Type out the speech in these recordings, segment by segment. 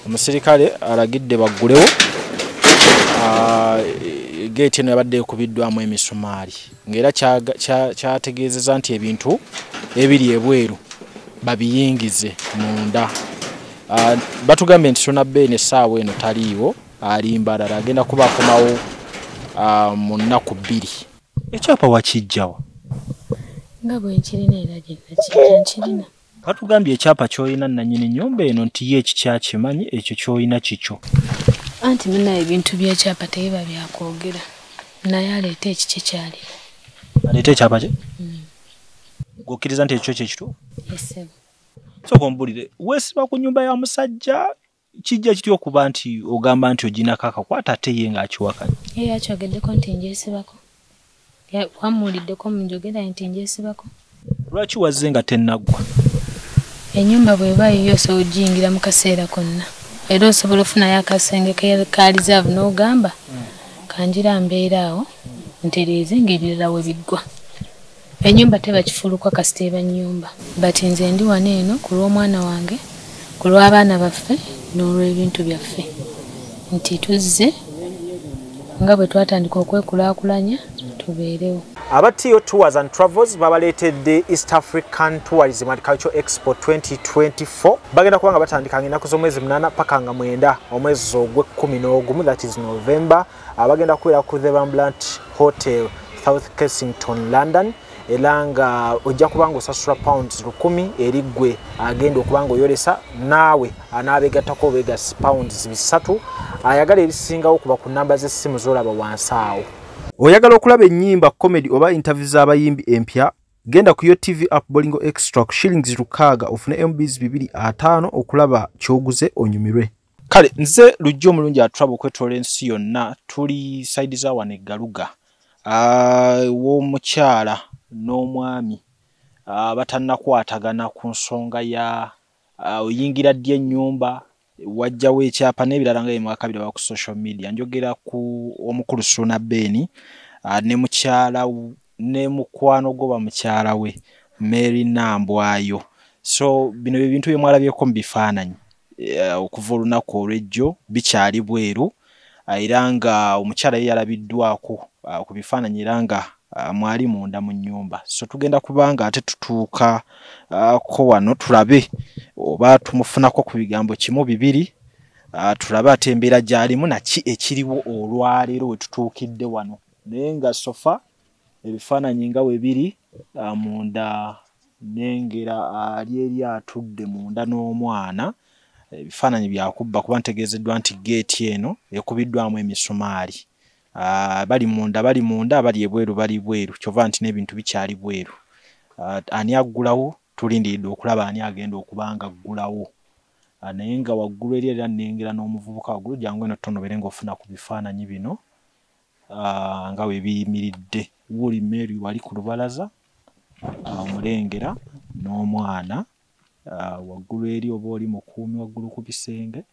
Omusirikale alagidde baggulewo gate eno yabadde ekubiddwamu emisumaali ng'era kyategeezeza nti ebintu ebiri ebweru babiyingize munda. Batugambye nti Sona Ben essaawa eno taliiwo, ali Mbarara, agenda kuba akomawo mu nnaku 2. Ekyapa wakijjawa? Nga bwe nkirina era gye nkirina. Batugambye ekyapa ky'olina nannyini nnyumba eno nti ye ekikyakimanyi ekyo ky'olina kikyo. Anti munnaye ebintu by'ekyapa tebiba byakwogera. Naye aleeta ekikye kyalira. Aleeta ekyapa kye? Gwokkiriza nti ekyo kyekituufu? Yes. Sooka ombulire, weesiba ku nnyumba ya musajja kijja kitya okuba nti ogamba nti oginako akakwata ate ye ng'akiwakanya? Ye yakyogeddeko nti njeesibako. Wamuwuliddeko mu njogera nti njeesibako. Lwaki wazze nga tennaggwa? Ennyumba bw'eba yose ogiyingira mu kaseera konna. Era osobola okufunayo akasenge ka reserve n'ogamba kanjira mbeera awo ntereeze ng'ebirala we biggwa. Ennyumba teba kifulukwa kasita eba nnyumba. Bati nze ndi wano eno ku lw'omwana wange, ku lw'abaana baffe n'olw'ebintu byaffe. Nti tuzze nga bwe twatandika okwekulaakulanya tubeerewo. Abatiyo Tours and Travels babaletedde East African Tourism and Cultural Expo 2024. Bagenda kubanga batandika ennaku z'omwezi 8 paka nga 9 omwezi ogw'E11, that is November. Bagenda kubeera ku The Ramblant Hotel, South Kensington, London. Era nga ojja kubanga osasula pounds 1000 eriggwe agenda okubanga oyolesa naawe anaabegattako obegasi pounds 300. Ayagala ebisingawo kuba ku namba z'essimu z'olaba wansi awo. Oyagala okulaba ennyimba, comedy oba interview z'abayimbi empya, genda ku yo TV app Bolingo Extra shillings 600 ofune MBs 250 okulaba kyoguze onyumirwe. Kale nze lujjo omulungi atrabo kwetoola ensi yonna, tuli side za wano Eggaluga. W'omukyala n'omwami batannakwatagana ku nsonga ya oyingira ddi ennyumba wajjawo ekyapa n'ebirala nga byemwaka biraba ku social media. Njogera ku omukulu Sona Ben ne mukyala ne mukwano goba mukyala we Mary Nambwayo. So bino bintu byemwalabyeko mu bifaananyi okuva olunaku olw'ejjo bikyali bweru, era nga omukyala ye yalabiddwako ku bifaananyi era nga mwali munda mu nnyumba. So tugenda kubanga ate tutuuka ko wano tulabe oba tumufunako ku bigambo kimu bibiri, tulabe ate embeera gy'alimu naki ekiriwo olwaleero we tutuukidde wano. Naye nga sofa ebifaananyi nga we biri munda n'engera ali eri atudde munda n'omwana, ebifaananyi byakubba kuba ntegeezeddwa nti geeti eno ekubiddwamu emisumaali. Bali munda bali ebweru bali bweru, kyova nti n'ebintu bikyali bweru. Ani aggulawo tulindiridde okulaba ani agenda okubanga aggulawo. Naye nga waggulu eri era nnengera n'omuvubuka waggulu, jangu eno tonobere ng'ofuna ku bifaananyi bino nga we biyimiridde. Wuli Mary wali ku lubalaza omulengera n'omwana waggulu eri, oba oli mukuumi waggulu ku bisenge,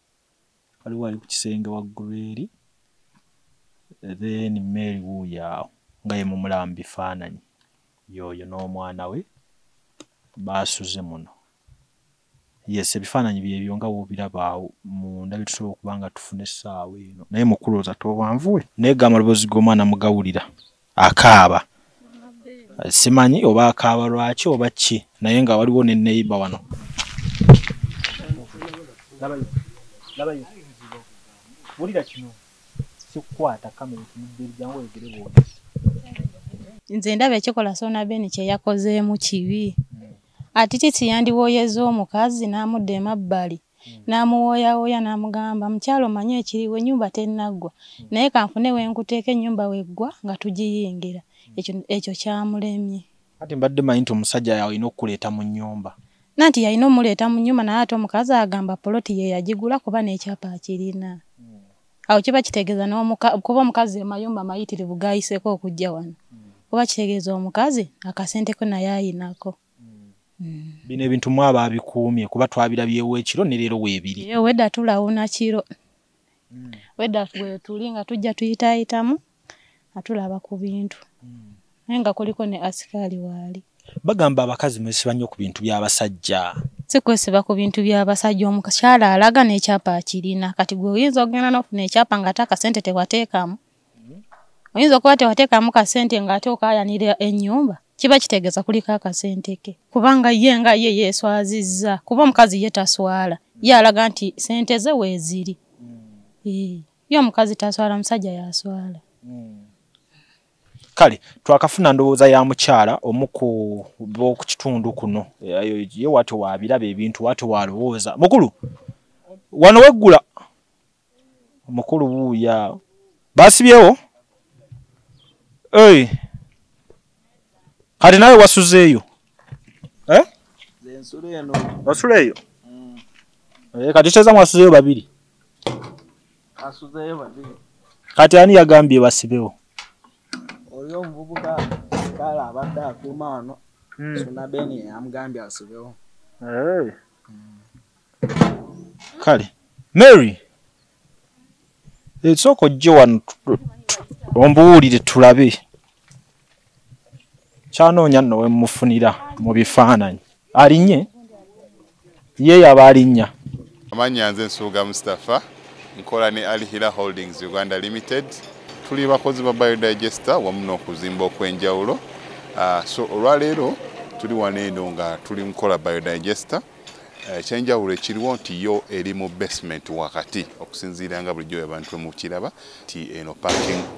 waliwo ali ku kisenge waggulu eri. Then Mary wuuyo nga ye mumulaba mu bifaananyi, yoyo n'omwana we baasuze muno. Yes, ebifaananyi byebyo nga woobiraba munda bitusobola okuba nga tufuna essaawa eno. Naye mukulooza tobanvuwe naye gamba amaloboozi g'omwana mugawulira akaaba. Simanyi oba akaaba lwaki oba ki, naye nga waliwo ne neighbor wano. Labayo. Wulira kino. Sikwata kamera kimudde jangu egere bw'oli. Nze ndaba ekikola Sona Ben kye yakozeemu kibi. Ati titi yandiwooyeza omukazi n'amudda emabbali. N'amuwooyawooya n'amugamba mukyalo manye ekiriwo ennyumba tennaggwa. Naye kanfune we nkuteeka ennyumba weggwa nga tugiyingira. Ekyo kyamulemye. Ati mbadde manyi nti omusajja yawe alina okuleeta mu nnyumba. Nanti yalina omuleeta mu nnyumba naye ate omukazi agamba poloti ye yagigula kuba n'ekyapa akirina. Awo kiba kitegeeza kuba omukazi amayumba mayitirivu gayiseko okujja wano. Kuba kitegeeza omukazi akasente ko naye ayinako. Bino ebintu mwaba abikuumye kuba twabirabyewo ekiro ne leero weebiri. Ye wedda tulawuna kiro. Wedda tuli nga tujja tuyitaayitamu atulaba ku bintu. Naye nga kuliko ne asikaali waali. Bagamba abakazi mwesiba nnyo ku bintu by'abasajja. sikwesiba ku bintu by'abasajja omukyala alaga n'ekyapa akirina kati gwe oyinza okugenda n'ofuna ekyapa ng'ate akasente tewateekamu oyinza okuba tewateekamu kasente ng'ate okaayanira ennyumba kiba kitegeeza kuliko akasente ke kubanga ye nga ye yeeswazizza kuba omukazi ye taswala ye alaga nti sente ze weeziri ye omukazi taswala musajja yaswala kale twakafuna ndowooza ya mukyala omu ku kitundu kuno ye wate waabiraba ebintu wate walowooza mukulu wano weggula mukulu wuuya baasibyewo kati nawe wasuzeeyo wasuleeyo kati kyeza mwasuzeeyo babiri kati ani yagambye basibewo oyo omuvubuka kala abadde akuuma wano Suna Beni amugambye asibewo kale Mary sooka ojje wano ombuwulire tulabe kyanoonya nno we mufunira mu bifaananyi alinnye ye yaba alinnya amannya nze Nsuuga Mustafa nkola ne Alihira Holdings Uganda Limited tuli bakozi ba biodigester wamu n'okuzimba okw'enjawulo so olwaleero tuli wano eno nga tuli nkola biodigester ekyenjawulo ekiriwo nti yo eri mu basement wakati okusinziira nga bulijjo abantu mu kiraba ti eno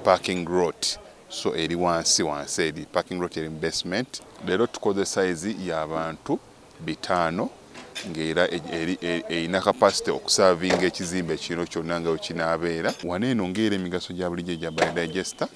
parking lot so eri wansi eri parking lot eri mu basement leero tukoze size y'abantu 5 ng'era erina capacity okusavinga ekizimbe kino kyonna nga wekinaabeera wano eno ng'era emigaso gya bulijjo egya biodigester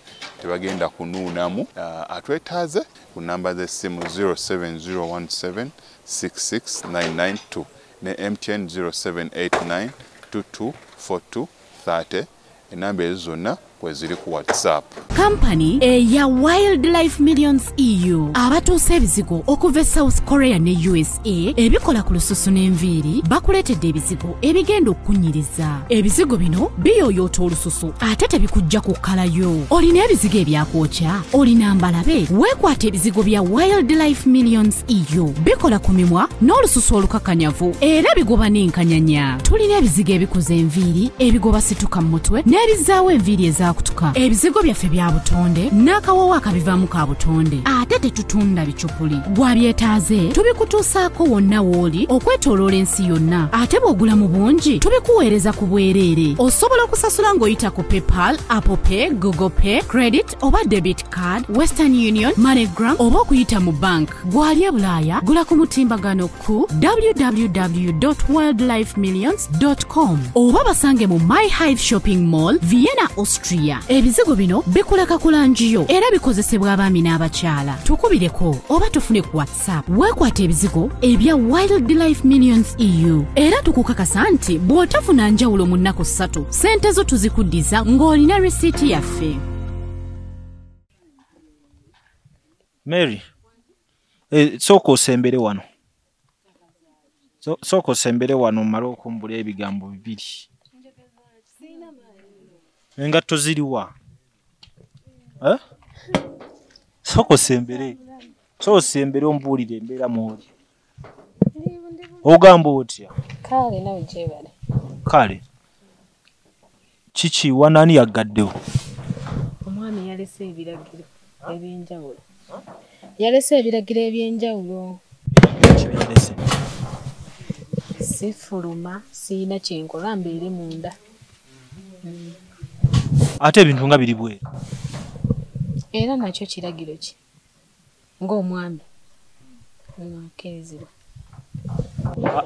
tebagenda kunuunamu atwetaaze ku namba z'essimu 07017669992 ne MTN 0789224230 enamba ezo zonna kweziri ku WhatsApp. Company eya Wildlife Millions EU abatuusa ebizigo okuva South Korea ne USA ebikola ku lususu n'enviiri bakuleetedde ebizigo ebigenda okunyiriza. Ebizigo bino biyooyoota olususu ate tebikujja kukkalayo. Olina ebizigo ebyakwokya, olina mbalabe, weekwata ebizigo bya Wildlife Millions EU bikola ku mimwa n'olususu olukakanyavu era bigoba n'enkanyanya. Tulina ebizigo ebikuza enviiri, ebigoba situka mu mutwe n'ebizaawo enviiri ezakutuka. Ebizigo byaffe bya butonde n'akawawa akabivaamu ka butonde ate tetutunda bicupuli. Gwabyetaaze tubikutuusaako wonna w'oli okwetooloola ensi yonna ate bw'ogula mu bungi tubikuweereza ku bwereere. Osobola okusasula ng'oyita ku PayPal, Apple Pay, Google Pay, Credit oba Debit Card, Western Union, MoneyGram oba okuyita mu bank. Gwali e Bulaaya gula ku mutimbagano ku www.wildlifemillions.com oba basange mu My Hive Shopping Mall, Vienna, Austria. Ebizigo bino bikulaka kulanjiyo era bikozesebwa abaami n'abakyala. Tukubireko oba tufune ku WhatsApp. Weekwata ebizigo ebya Wildlife Millions EU era tukukakasa nti bw'otafuna njawulo mu nnaku 3 sente zo tuzikuddiza ng'olina risiiti yaffe. Mary sooka osembere wano sooka osembere wano mmale okumbula ebigambo bibiri. Engatto ziriwa? Sooka osembere ombuulire embeera mw'oli. Ogamba otya? Kale nawe gyebale. Kale kiki wanaani yaggaddewo? Omwami yalese ebiragiro eby'enjawulo. Yalese ebiragiro eby'enjawulo. Kibirese. Sifuluma siina kyenkola mbeere munda. Ate ebintu nga biri bwe. Era nakyo kiragiro ki? Ng'omwami. Nkirizibwa.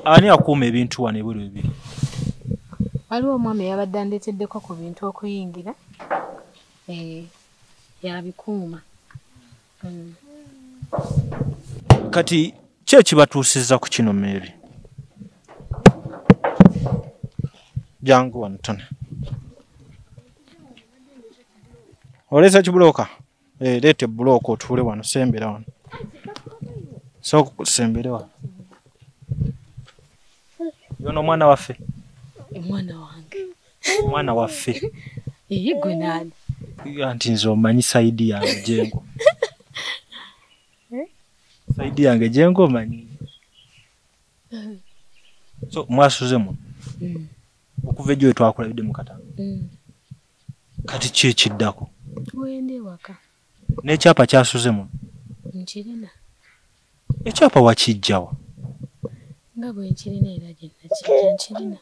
Ani akuuma ebintu wano ebweru ebiri? Waliwo omwami yabadde andeeteddeko ku bintu okuyingira. Yabikuuma. Kati ki ekibatuusizza ku kino Mary? Jangu wano tone. Oleza kibuloka? Leete buloko otuule wano sembera wano. Sembere wano. Yono mwana waffe? Mwana wange. Mwana waffe. Gwe nani? Anti nze omanyi saidi yange Jengo. Saidi yange Jengo omanyi. So mwasuze mu okuva ejjo twakulabidde mu Katanga kati ki ekiddako wende waka n'ekyapa kyasuze mu nkirina ekyapa wakijjawa nga bwe nkirina era gye nakijja nkirina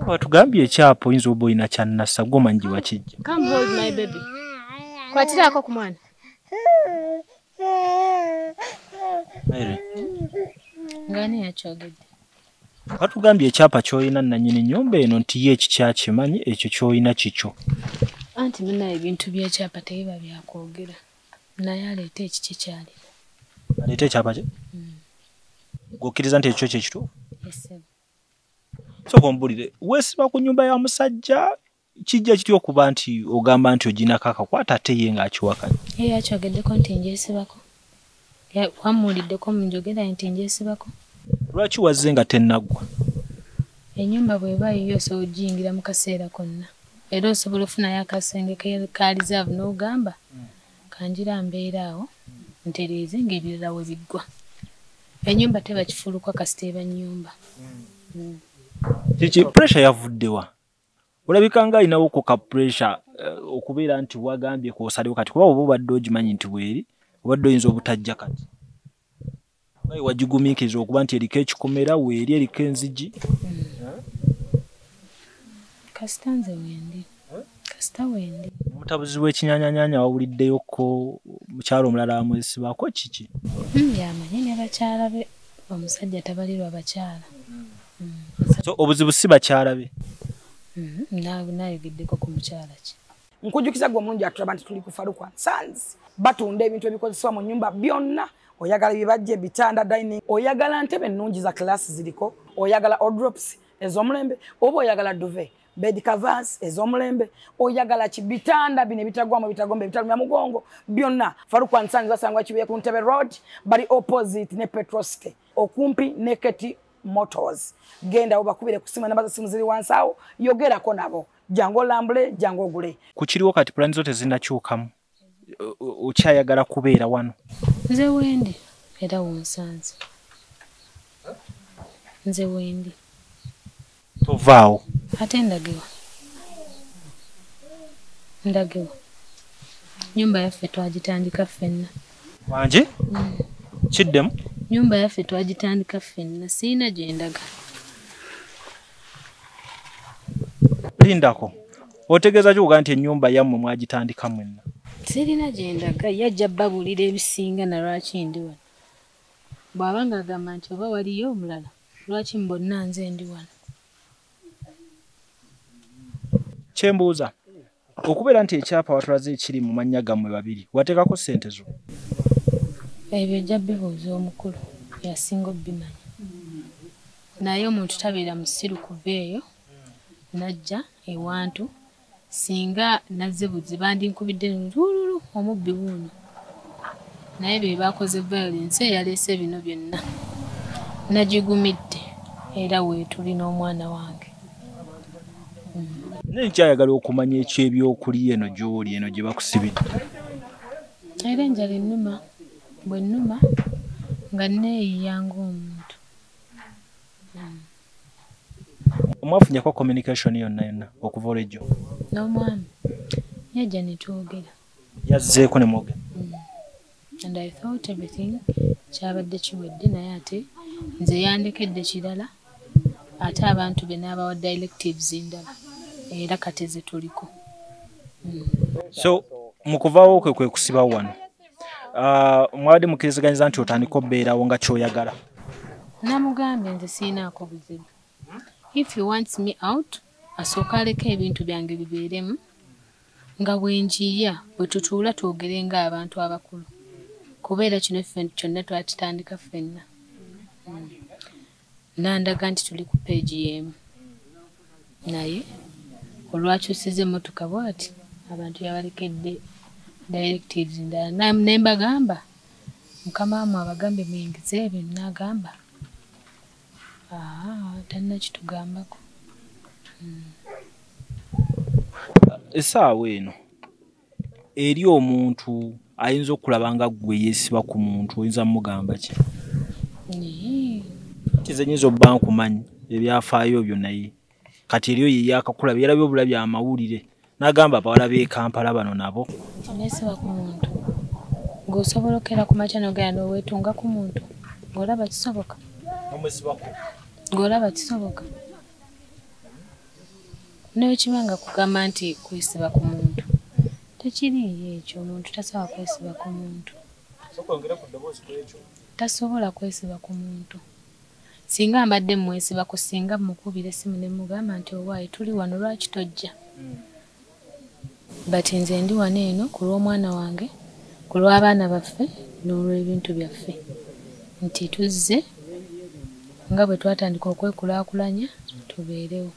watugambye ekyapa oyinza oba olina kyannassa gwomanyi gye wakijja. Come hold my baby. Kwatiraako ku mwana. Ngani yakyogedde. Watugambye ekyapa ky'olina nannyini nnyumba eno nti ye ekikyakimanyi ekyo ky'olina kikyo. Anti munaye ebintu by'ekyapa tebiba byakwogera. Naye aleeta ekiki kyalina. Aleeta ekyapa kye? Gwokkiriza nti ekyo kyekituufu? Yes. So kombulire weesiba ku nnyumba ya musajja kijja kityo okuba nti ogamba nti oginako akakwata ate ye ng'akiwakanya. Ye yakyogeddeko nti njeesibako. Wamuwuliddeko munjogera nti njeesibako. Lwaki wazze nga tennaggwa? Ennyumba bw'eba yiyo so ogiyingira mu kaseera konna. Era osobola ofunayo akasenge ka reserve n'ogamba kanjira mbeera awo ntereeze ng'ebirala we biggwa. Ennyumba teba kifulukwa kasiteeba nnyumba. Kiki pressure yavuddewa? Olabika nga alinawo ko ka pressure okubeera nti wagambye kw'osalewo kati kuba oba obadde ogimanyi nti weeri obadde oyinza obutajja kati. Bayi wagigumiikiriza okuba nti eriko ekikomera weeri eriko enzigi. Kasita nze wendi. Kasita wendi. Omutabuzi w'ekinyaanyanya wawuliddeyoko mukyalo omulala amwesibako kiki? Yamanyi ne bakyala be omusajja tabalirwa bakyala. So obuzibu si bakyala be. Nayogeddeko ku mukyala ki. Nkujjukiza gwe omulungi atulaba nti tuli ku Farukwa Sons. Batunda ebintu ebikozesebwa mu nnyumba byonna. Oyagala bibajje bitanda dining. Oyagala ntebe ennungi za class ziriko. Oyagala wardrobes ez'omulembe. Oba oyagala duvet. Bed covers ez'omulembe. Oyagala bitanda bine bitagwamu bitagombe bitalumya mugongo. Byonna Farukwa Sons basangwa kibuye ku Ntebe Road bali opposite ne Petrosite. Okumpi ne Keti Motors. Genda obakubire kusima namba za simu ziri wansi awo yogerako nabo. Jango lambule jango gule. Kukiriwo kati plan zote zinakyukamu. Okyayagala kubeera wano. Nze wendi era wonsanze. Nze wendi. Tovaawo. Ate ndagewa. Ndagewa. Nyumba yaffe twagitandika ffenna. Wanje? Kiddemu? Nyumba yaffe twagitandika ffenna siina gye ndaga. Lindako. Otegeeza kyuga nti ennyumba yammwe mwagitandika mwenna. Sirina gye ndaga yajja babulira ebisinga na lwaki ndi wano. Bw'aba ng'agamba nti oba waliyo omulala lwaki mbonna nze ndi wano. Kyembuuza okubeera nti ekyapa watulaze ekiri mu mannya gammwe babiri wateekako ssente zo? Ebyo jja bibuuza omukulu yasinga obimanya. Naye omuntu tabeera musiru kuva eyo najja ewantu singa nazze buzi bandinkubidde lululu omubbi wuuno. Naye be bakoze violence eyaleese bino byonna. Nagigumidde era weetuli n'omwana wange. Nenkyayagala okumanya eky'ebyokulya eno gy'oli eno gye bakusibidde. Era enjala ennuma bwe nnuma nga neeyiya ng'omuntu. Mwafunyako communication yonna okuva olw'ejjo? N'omwami yajja ne twogera. Yazzeeko ne mwogera? And I thought everything kyabadde kiwedde naye ate nze yandekedde kirala ate abantu be n'abawa directives endala era kati ze tuliko. So mukuvaawo kwe kusibawo wano mwabadde mukkiriziganyiza nti otandika obbeerawo nga kyoyagala? Namugambye nze siinaako buzibu. If he wants me out asooka aleko ebintu byange bibeeremu nga bwenjiya bwe tutuula twogere ng'abantu abakulu. Kubeera kino ffe kyonna twakitandika ffenna. Nandaga nti tuli ku page y'emu. Naye olwakyusiza emmotoka bw'ati abantu yabalekedde directives endala. Ne mbagamba mukama wammwe abagambe muyingize ebyo n'agamba tannakitugambako. Essaawa eno eri omuntu ayinza okulaba nga ggwe yeesiba ku muntu oyinza mugamba ki? Tizenyizo banku manyi ebyafaayo byo naye kati eriyo ye yakakula byerabyo obulabi amawulire nagamba abawala b'e Kampala bano nabo onesiba ku muntu ng'osobola okera ku makya n'ogenda n'oweetunga ku muntu ng'olaba kisoboka n'ekibanga kugamba nti kwesiba ku muntu tekiriiyo ekyo omuntu tasobola kwesiba ku muntu tasobola kwesiba ku muntu singa mbadde mwesiba ku singa mukubira essimu ne mugamba nti owaaye tuli wano lwaki tojja bati nze ndi wano eno ku lw'omwana wange ku lw'abaana baffe n'olw'ebintu byaffe nti tuzze nga bwe twatandika okwekulaakulanya tubeerewo.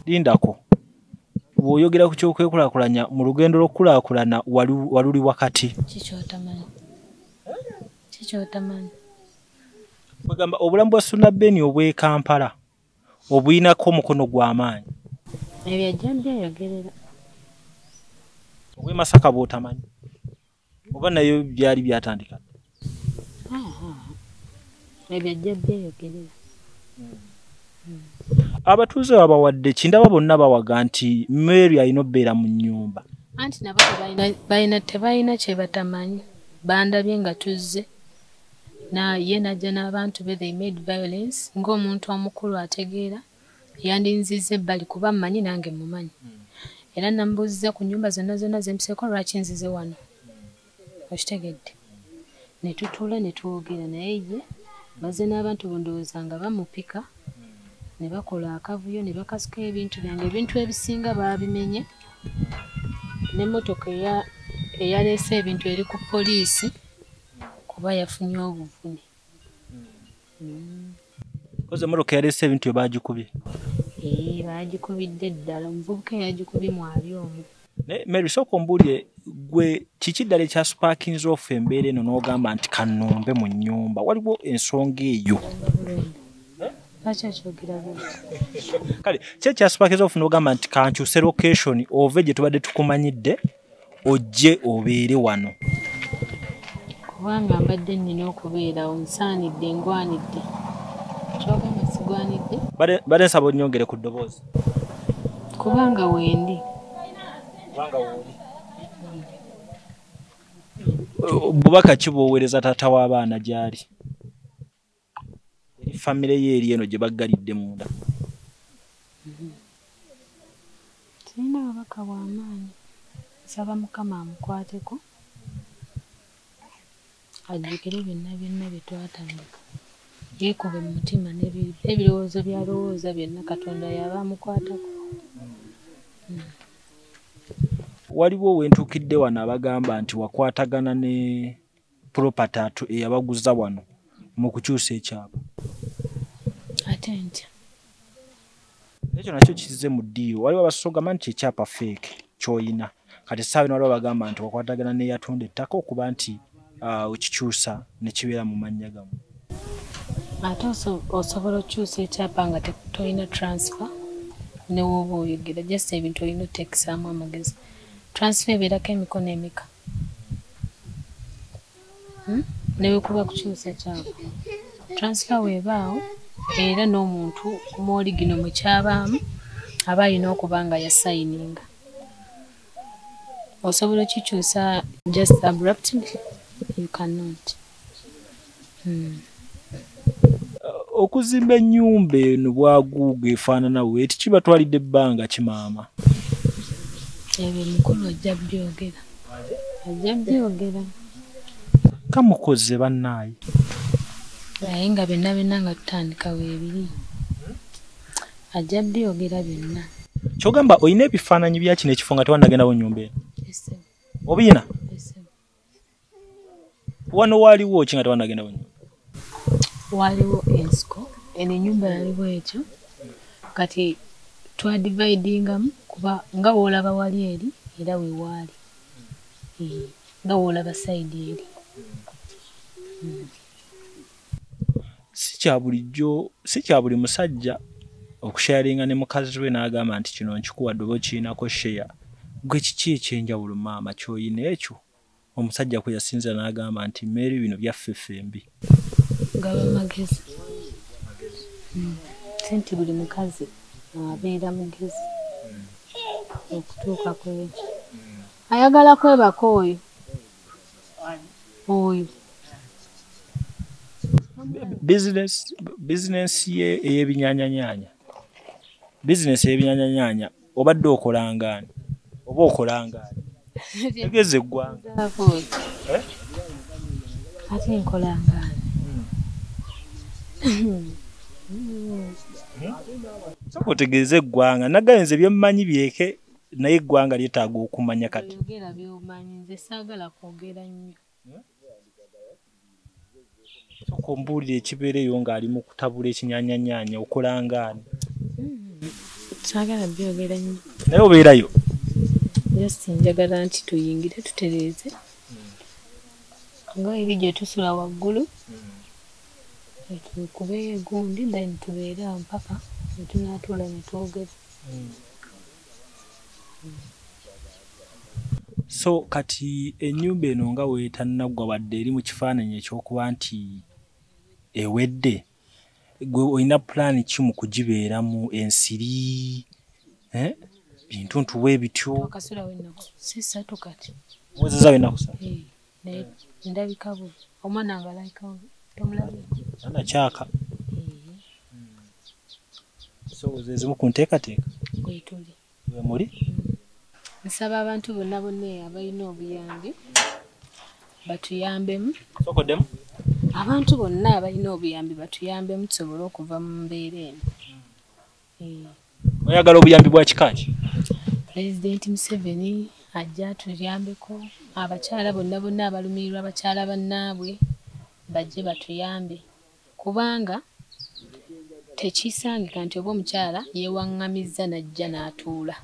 Lindako bw'oyogera ku ky'okwekulaakulanya mu lugendo lw'okulaakulana waluli wakati kikyotamanyi bagamba obulamu bwa Suna Ben obw'e Kampala obuyinako omukono gw'amaanyi ebyo ajja byeyogerera obw'e Masaka bw'otamanyi oba nayo byali byatandika ebyo ajja byeyogerera abatuuze babawadde kindaba bonna bawaga nti Mary alina obbeera mu nnyumba anti nabo tebalina kye batamanyi bandabye nga tuzze ye najja n'abantu be they made violence ng'omuntu omukulu ategeera yandinziza ebbali kuba mmanyi nange mumanyi era namubuuziza ku nnyumba zonna zempiseeko lwaki nzize wano okitegedde ne tutuula ne twogera naye ye bazze n'abantu bondowooza nga bamupika ne bakola akavuyo ne bakasuka ebintu byange ebintu ebisinga babimenye n'emmotoka eyaleese ebintu eri ku poliisi kuba yafunye obuvune. Oze emmotoka yaleese ebintu bye baagikubye? Baagikubidde ddala omuvubuka eyagikubye mwali omu. Mary sooka ombuulire gwe kiki ddala ekyasupaakinze off embeera eno n'ogamba nti kannombe mu nnyumba waliwo ensonga eyo? Kale ki ekyasupaakinze off n'ogamba nti kankyuse location ove gye tubadde tukumanyidde ojje obeere wano? Kubanga mbadde nnina okubeerawo nsaanidde ngwanidde kyogamba sigwanidde badde nsaba onnyongere ku ddoboozi kubanga wendi bubaka ki bw'oweereza taata w'abaana gy'ali eri famire ye eri eno gye baggalidde munda? Sirina bubaka bw'amaanyi nsaba Mukama amukwateko ajjukire byonna bye twatandika yeekube mu mutima n'ebirowoozo byalowooza byonna Katonda yaba amukwatako. Waliwo wentukidde wano abagamba nti wakwatagana ne propatatu eyabaguza wano mu kukyusa ekyapa. Ate ntya? Ekyo nakyo kizize mu ddiiro. Waliwo abasogama nti ekyapa fake ky'oyina. Kati saawe waliwo abagamba nti wakwatagana n'eyatunda ettaka okuba nti okikyusa ne kibeera mu mannya gamu. Ate osobola okyusa ekyapa nga tolina transfer ne woba oyogera just ebintu olina otekisaamu amagezi. Transfer ebeerako emikono emeka newe kuba kukyusa ekyapa. Transfer weebaawo era n'omuntu mwoli gino mwe kyabaamu aba alina okuba nga yasayininga. Osobola okikyusa just abruptly? You cannot. Okuzimba ennyumba eno bwaguuga efaanana weeti kibatwalidde ebbanga kimaama? Ebyo mukulu ajja byogera. Kamukoze bannaayi. Naye nga byonna nga tutandika weebiri. Ajja byogera byonna. Kyogamba olina ebifaananyi bya kino ekifo nga tewannagendawo nnyumba eno? Obiyina? Wano waaliwo ki nga tewannagendawo nnyumba? Waliwo ensiko eno ennyumba yaliwo ekyo kati twadividingamu kuba nga woolaba wali eri era wewaali nga woolaba sayidi eri. Si kya buli musajja okusharinga ne mukazi we n'agamba nti kino nkikuwadde oba okiinako sheya. Gwe kiki ekyenjawulo maama ky'oyina ekyo omusajja kwe yasinza n'agamba nti Mary bino byaffe ffembi gaba magezi senti buli mukazi abeera mugezi okutuuka ku ekyo ayagala kwebaka oyo business ye ey'ebinyaanyanya obadde okolangaani oba okolangaani tegeze eggwanga ate nkolangaani soko tegeze eggwanga nagayenze byemmanyi byeke naye eggwanga lyetaaga okumanya kati oyogera by'omanyi nze saagala kwogera nnyo soko mbuulira ekibeereyo ng'ali mu kutabula ekinyaanyanya okolangaani saagala byogera nnyo naye obeerayo just njagala nti tuyingire tutereeze nga eri gye tusula waggulu tukubeeyo egundi then tubeere awo mpaka wetunaatuula ne twogera so kati ennyumba eno nga weetannaggwa wadde eri mu kifaananyi ekyokuba nti ewedde gwe olina pulaani ki mu kugibeeramu ensiri bintu ntuwe bityo akasula wennaku sisatu kati wezeza wennaku satu naye ndabika bubi omwana nga alayika tomulabye anakyaka so zezimu ku nteekateeka kwetuli we muli nsaba abantu bonna abalina obuyambi batuyambemu sokoddemu abantu bonna abalina obuyambi batuyambemu tusobole okuva mu mbeera eno oyagala obuyambi bwa kikaki Pulezidenti Museveni ajja atuyambeko abakyala bonna abalumirirwa abakyala bannaabwe bajje batuyambe kubanga tekisangika nti oba omukyala yeewaŋŋamizza n'ajja n'atuula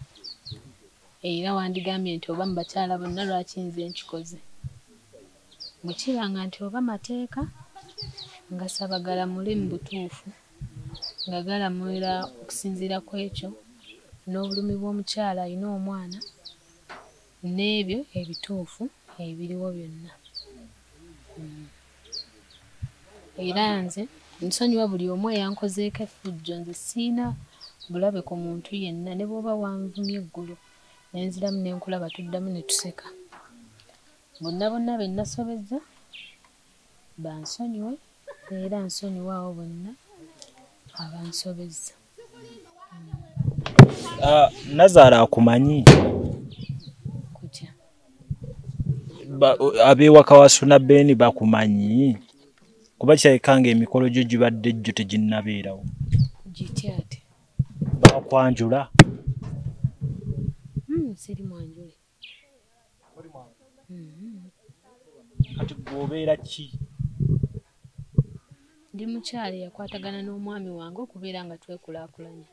era wandigambye nti oba mu bakyala bonna lwaki nze nkikoze bwe kibanga nti oba mateeka nga sabagalamule mu butuufu nga galamulira okusinziira ku ekyo n'obulumi bw'omukyala alina omwana n'ebyo ebituufu ebiriwo byonna era nze nsonyiwa buli omu eyankozeeko effujjo nze siina bulabe ku muntu yenna ne bw'oba wanvumye eggulu nenziramu nenkulaba tuddamu ne tuseka bonna be nasobezza bansonyiwe era nsonyiwaawo bonna abansobezza Nazaala akumanyi kutya ab'ewaka wa Suna Ben bakumanyi kuba kirabikanga emikolo gyo gibadde gyo teginnabeerawo gitya ate bakwanjula siri mwanjule kati gwobeera ki ndi mukyala yakwatagana n'omwami wange okubeera nga twekulaakulanya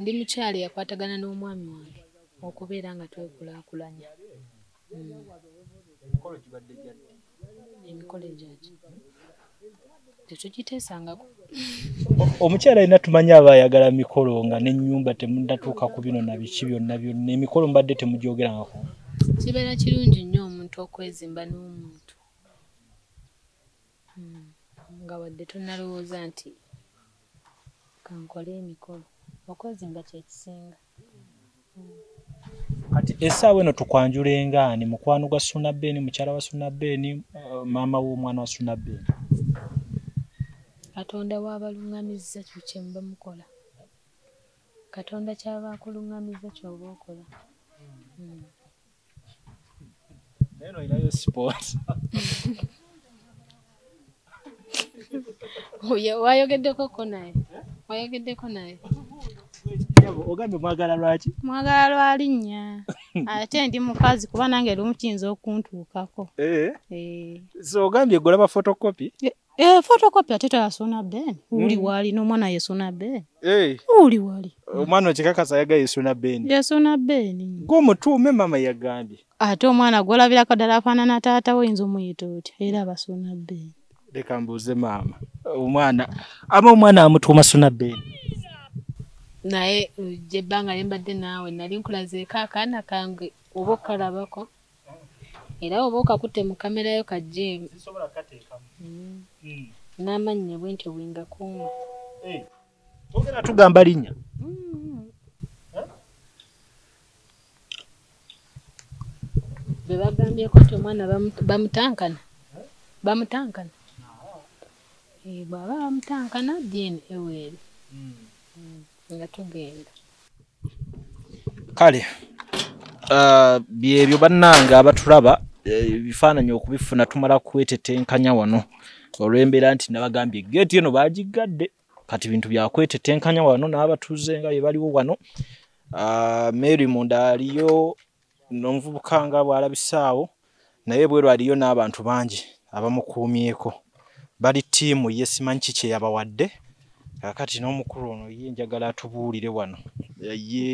ndi mukyala yakwatagana n'omwami wange okubeera nga twekulaakulanya emikolo egyaki tetugiteesangako omukyala alina tumanye aba ayagala mikolo nga n'ennyumba temunnatuuka ku bino na biki byonna emikolo mbadde temugyogerangako kibeera kirungi nnyo omuntu okwezimba n'omuntu nga wadde tonnalowooza nti kankole emikolo okwezimba kyekisinga kati essaawa eno tukwanjula engaani mukwano gwa Suna Ben mukyala wa Suna Ben maama w'omwana wa Suna Ben Katonda w'abaluŋŋamizza kyo kye muba mukola Katonda kyaba akuluŋŋamizza ky'oba okola naye olinayo sport wayogeddeko naye ogambye mwagala lwaki mwagala lwalinnya ate ndi mukazi kuba nange lumu kiyinza okuntuukako so ogambye golaba photocopy photocopy ate toya Suna Ben uli wali n'omwana ye Suna Ben uli wali omwana okikakasa yagaye Suna Ben ye Suna Ben gw'omutuume mama yagambye ate omwana gwolabirako ddala afaanana taata we oyinza omuyita otya era aba Suna Ben leka mbuuze maama omwana amutuuma Suna Ben naye gyebbanga lyembadde naawe nali nkulazeeko akaana kange oba okalabako era oba okakutte mu kamera yo kajje sisobola kateekamu n'amannya bwentyo bwengakuuma ogera tugamba linnya bwe bagambyeko nti omwana bamutankana bw'aba bamutankana jeni eweeri nga tugenda kale byebyo bannanga abatulaba ebifaananyi okubifuna tumala kwetetenkanya wano olw'embeera nti nabagambye geeti eno baagigadde kati bintu byakwetetenkanya wano n'abatuuze nga bye baliwo wano Mary munda aliyo n'omuvubuka nga bw'alabisaawo naye bweru aliyo n'abantu bangi abamukuumyeko bali ttiimu ye simanyi ki kye yabawadde kakati n'omukulu ono ye njagala atubuulire wano ye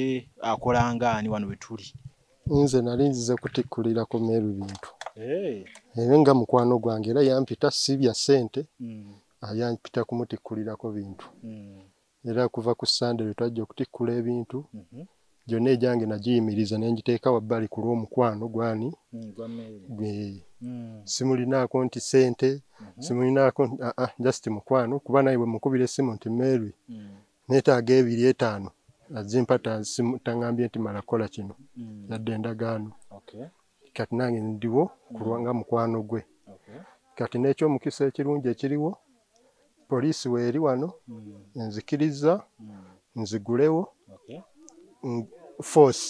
akola ngaani wano we tuli nze nali nzize kutikkulira ku Meru bintu era nga mukwano gwange era yampita si bya ssente yampita kumutikkulirako bintu era kuva ku Sunday twajja okutikkula ebintu gyonna egyange nagiyimiriza ne ngiteeka wabbali ku lw'omukwano gwani simulinaako nti ssente simulinaako just mukwano kuba naye bwe mukubira essimu nti Mary neetaaga 2-5 azimpa taŋŋambye nti mala kola kino yadde endagaano kati nange ndiwo kulwanga mukwano gwe kati n'ekyomukisa ekirungi ekiriwo poliisi weeri wano enzikiriza nzigulewo force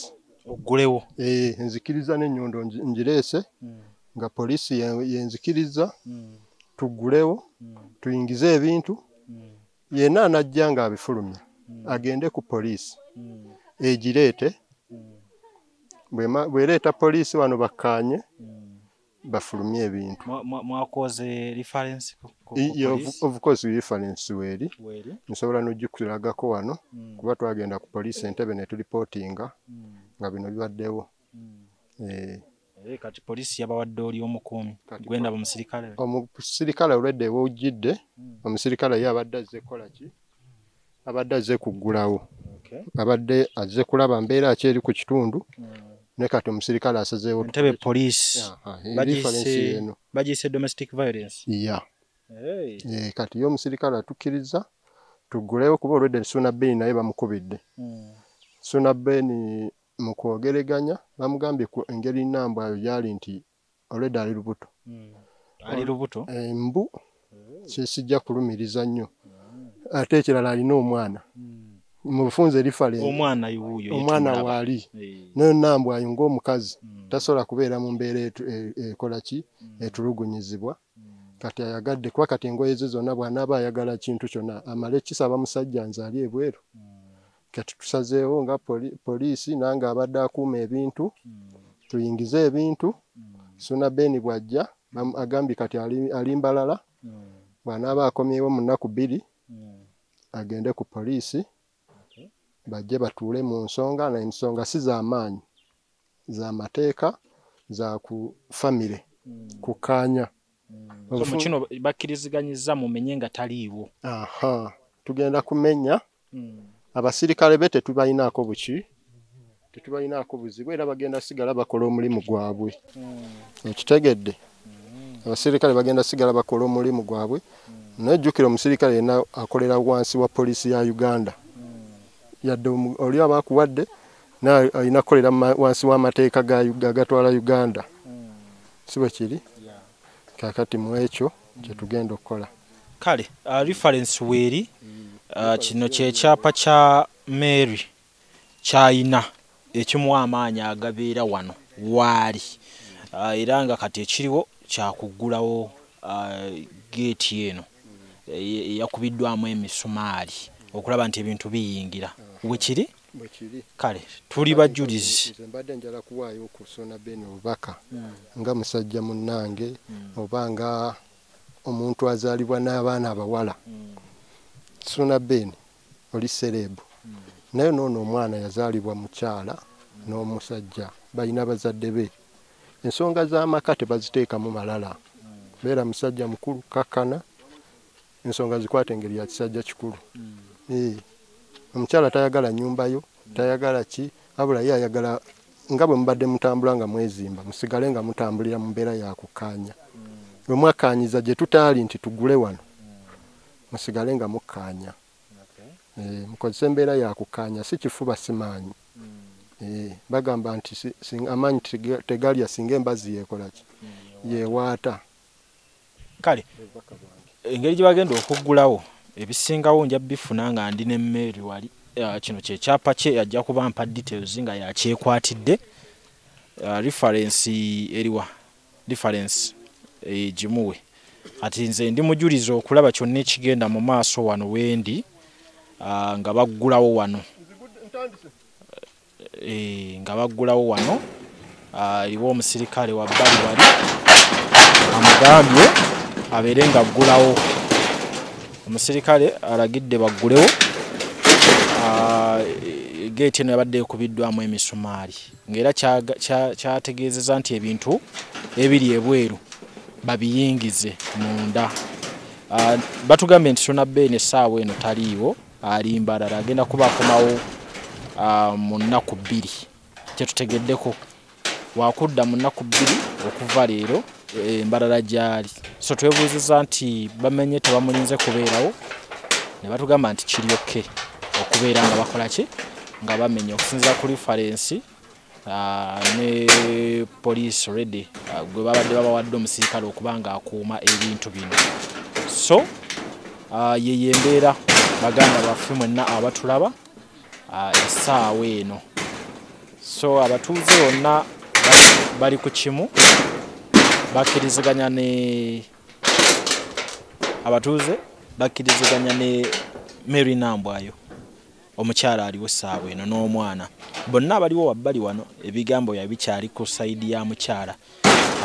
ogulewo enzikiriza n'ennyondo ngireese nga poliisi yenzikiriza tugulewo tuyingize ebintu yenna anajja nga abifulumya agende ku poliisi egireete bwereeta poliisi wano bakkaanye bafulumye ebintu mwakoze reference of course reference weeri nsobola n'ogikulagako wano kuba twagenda ku poliisi Entebbe ne tulipootinga nga bino bibaddewo kati poliisi yabawadde oli omukuumi gwenda omusirikale omusirikale olwedde wojjidde omusirikale ye abadde azze kukola ki abadde azze kuggulawo abadde azze kulaba mbeera ki eri ku kitundu ne kati omusirikale asazeewo Entebbe poliisi bagiyise domestic violence kati yo omusirikale atukkiriza tuggulewo kuba olwedde Suna Ben naye bamukubidde Suna Ben mu kwogeraganya bamugambye ku engeri nnambwayo gyali nti olwedde ali lubuto embu kyesijja kulumiriza nnyo ate ekirala alina omwana mu bufunze reference omwana waali nayo nnambwayo ng'omukazi tasobola kubeera mu mbeera ekola ki etulugunyizibwa kati ayagadde kuba kati engoye ze zonna bw'anaaba ayagala kintu kyonna amale kisaba musajja nze ali ebweru kati tusazeewo nga poliisi nange abadde akuuma ebintu tuyingize ebintu Suna Ben bw'ajja agambye kati ali mbalala bw'anaaba akomyewo mu nnaku 2 agende ku poliisi bajje batuule mu nsonga na ensonga si z'amaanyi za mateeka za ku famire kukaanya mu kino bakkiriziganyizza mumenye nga taliiwo tugenda kumenya abasirikale be tetubalinaako buzibu era bagenda sigala bakola omulimu gwabwe ekitegedde abasirikale bagenda sigala bakola omulimu gwabwe najjukira omusirikale yenna akolera wansi wa poliisi ya Uganda yadde oli abakuwadde alina kukolera wansi w'amateeka gatwala Uganda si bwe kiri kakati mu ekyo kye tugenda okukola kale reference weeri kino kyekyapa kya Mary kyayina ekimuwa amaanyi agabeera wano waali era nga kati ekiriwo kyakuggulawo geeti eno yakubiddwamu emisumaali okulaba nti ebintu biyingira wekiri kale tuli bajulizi mbadde njala kuwaayo ku Suna Ben obubaka nga musajja munnange oba nga omuntu azaalibwa n'abaana abawala Suna Ben oli serebu naye noono omwana yazaalibwa mukyala n'omusajja balina bazadde be ensonga z'amaka tebaziteekamu malala beera musajja mukulu kakkana ensonga zikwata engeri ya kisajja kikulu omukyala tayagala nyumba yo tayagala ki abula ye ayagala nga bwe mubadde mutambula nga mwezimba musigale nga mutambulira mu mbeera ya kukkaanya bwe mwakkaanyiza gye tutaali nti tugule wano musigale nga mukkaanya mukozese embeera ya kukkaanya si kifuba simaanyi bagamba nti amaanyi tegalya singa embazzi yeekola ki yeewaata kale engeri gye bagenda okuggulawo ebisingawo nja bifuna nga ndi n'emmeri wali kino kyekyapa kye ajja kuba mpa details nga yakyekwatidde reference eriwa reference gimuwe ati nze ndi mujuliza okulaba kyonna ekigenda mu maaso wano wendi nga baggulawo wano nga baggulawo wano aliwo omusirikale wa bbali wali amugambye abeere nga aggulawo omusirikale alagidde baggulewo geeti eno yabadde ekubiddwamu emisumaali ng'era kyategeezeza nti ebintu ebiri ebweru babiyingize munda batugambye nti Sonabben essaawa eno taliiwo ali Mbarara agenda kuba akomawo mu nnaku 2 kyetutegeddeko wakudda mu nnaku 2 okuva leero Mbarara gyali so twebuuziza nti bamenye tebamulinze kubeerawo ne batugamba nti kiri okke okubeera nga bakola ki nga bamenye okusinziira ku reference ne police already gwe babadde babawadde omusirikale okuba nga akuuma ebintu bino so ye embeera baganda baffe mwenna abatulaba essaawa eno so abatuuze bonna bali ku kimu bakkiriziganya ne abatuuze bakkiriziganya ne Mary Nambwayo omukyala aliwo essaawa eno n'omwana bonna abaliwo wabbali wano ebigambo yabikyali ku sayidi ya mukyala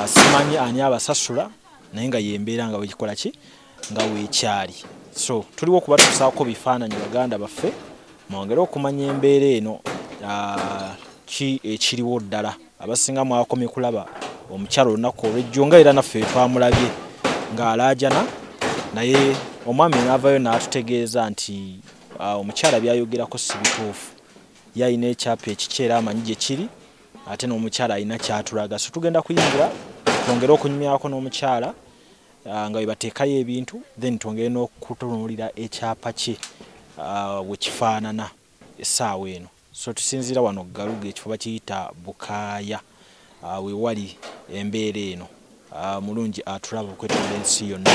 simanyi ani abasasula naye nga yembeera nga wekikola ki nga weekyali so tuliwo okubatuusaako bifaananyi baganda baffe mwongere okumanya embeera eno ki ekiriwo ddala abasinga mwakomye kulaba omukyala olunaku olw'ejjo nga era naffe twamulabye ng'alaajana naye omwami n'avayo n'atutegeeza nti omukyala byayogerako si bituufu ye alina ekyapa ekikyera amanyi gye kiri ate n'omukyala alina kyatulaga so tugenda kuyingira twongere okunyumyako n'omukyala nga bwe bateekayo ebintu then twongere n'okutunuulira ekyapa kye we kifaanana essaawa eno so tusinziira wano Galuga ekifo bakiyita Bukaaya we wali embeera eno mulungi atulaba okwetoola ensi yonna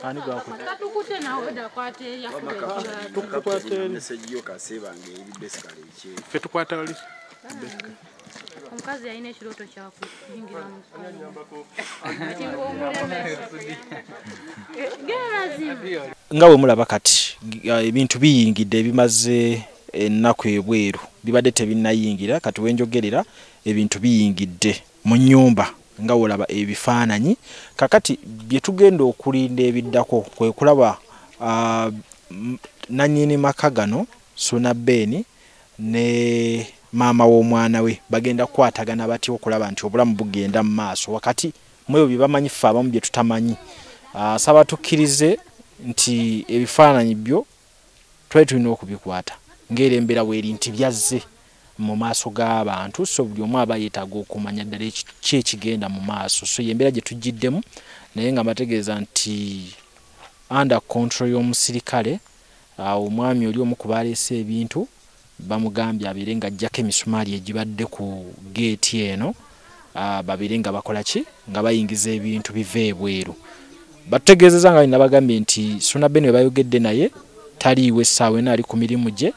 ani gwakutte katukute nawe dakwate ya tukwate message yo kasebange ebidde sikale ekye fe tukwata oli omukazi yalina ekiroto kyakuyingira nga bwe mulaba kati ebintu biyingidde ebimaze ennaku ebweru bibadde tebinnayingira kati wenjogerera ebintu biyingidde mu nnyumba nga olaba ebifaananyi kakati bye tugenda okulinda ebiddako kwe kulaba nannyini maka gano Sonabben ne maama w'omwana we bagenda kukwatagana bati okulaba nti obulamu bugenda mu maaso wakati mweyo bye bamanyi ffe abamu bye tutamanyi saba tukkirize nti ebifaananyi byo twali tulina okubikwata ng'era embeera weeri nti byazze mu maaso g'abantu, so buli omu aba yeetaaga okumanya ddala ki ekigenda mu maaso. So y'embeera gye tugiddemu, naye nga bategeeza nti under control y'omusirikale, omwami oli omu ku baleese ebintu bamugambye abeere ng'aggyako emisumaali egibadde ku geeti eno, babeere nga bakola ki, nga bayingiza ebintu biva ebweru. Bategeezeza nga balina bagambye nti Suna Ben we bayogedde naye taliiwe essaawa eno, ali ku mirimu gye,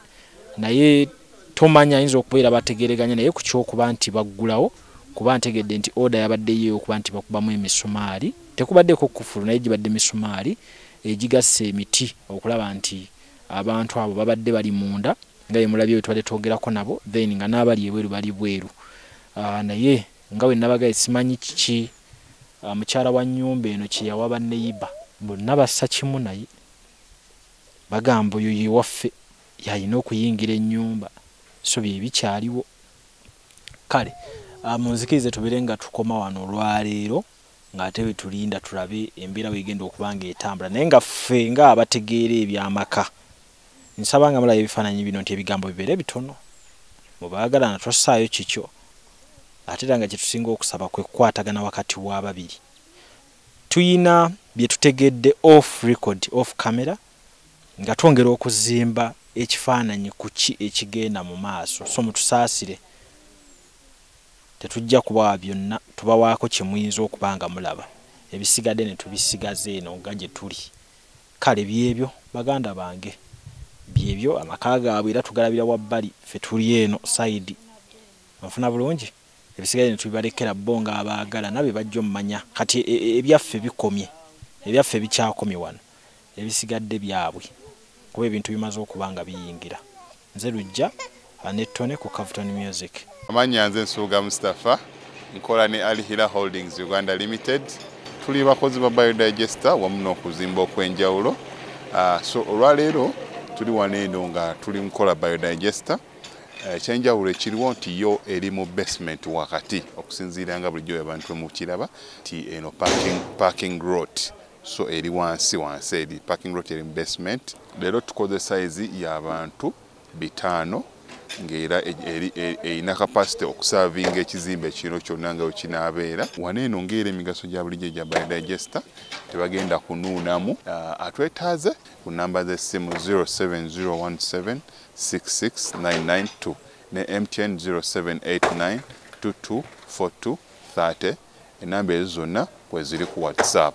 naye tomanya ayinza okubeera bategereganya naye ku ky'okuba nti baggulawo, kuba ntegedde nti oda yabaddeyo okuba nti bakubamu emisumaali, tekubaddeko kufulu naye gibadde emisumaali egigassa emiti okulaba nti abantu abo babadde bali munda nga ye mulabye tubadde twogerako nabo, then nga n'abali ebweru bali bweru. Naye nga we nabagaye simanyi kiki mukyala wa nnyumba eno kye yawa banneyiba, bonna bassa kimu naye bagamba oyo ye waffe yalina okuyingira ennyumba, so bye bikyaliwo. Kale munzikirize tubeere nga tukoma wano olwaleero, ng'ate we tulinda tulabe embeera weegenda okuba ng'etambula, naye nga ffe nga abategeera eby'amaka nsaba nga mulaba ebifaananyi bino nti ebigambo bibeere bitono, mubaagalana tossaayo kikyo, ate era nga kye tusinga okusaba kwe kukwatagana wakati w'ababiri. Tuyina bye tutegedde off record, off camera, nga twongera okuzimba ekifaananyi ku ki ekigenda mu maaso, so mutusaasire, tetujja kubawa byonna, tubawaako kye muyinza okuba nga mulaba, ebisigadde ne tubisigaza eno nga gye tuli. Kale byebyo baganda bange, byebyo amaka gaabwe era tugalabira wabbali, ffe tuli eno sayidi, nfuna bulungi, ebisigadde ne tubibalekera bo nga abaagala nabe bajja omumanya kati ebyaffe bikomye, ebyaffe bikyakomye wano, ebisigadde byabwe kuba ebintu bimaze okuba nga biyingira. Nze Lujja Anettone ku Cavuton Music. Amanya nze Nsuuga Mustafa, nkola ne Alihira Holdings Uganda Limited. Tuli bakozi ba biodigester wamu n'okuzimba okw'enjawulo. So olwaleero tuli wano eno nga tuli nkola biodigester. Ekyenjawulo ekiriwo nti yo eri mu basement wakati, okusinziira nga bulijjo abantu mu kiraba nti eno parking lot. So eri wansi eri parking lot eri mu basement. Leero tukoze size y'abantu 5 ng'era erina capacity okusavinga ekizimbe kino kyonna nga wekinaabeera. Wano eno ng'era emigaso gya bulijjo gya biodigester tebagenda kunuunamu. Atwetaaze ku namba z'essimu 07017669992 ne MTN 0789224230. Enamba ezo zonna kweziri ku WhatsApp.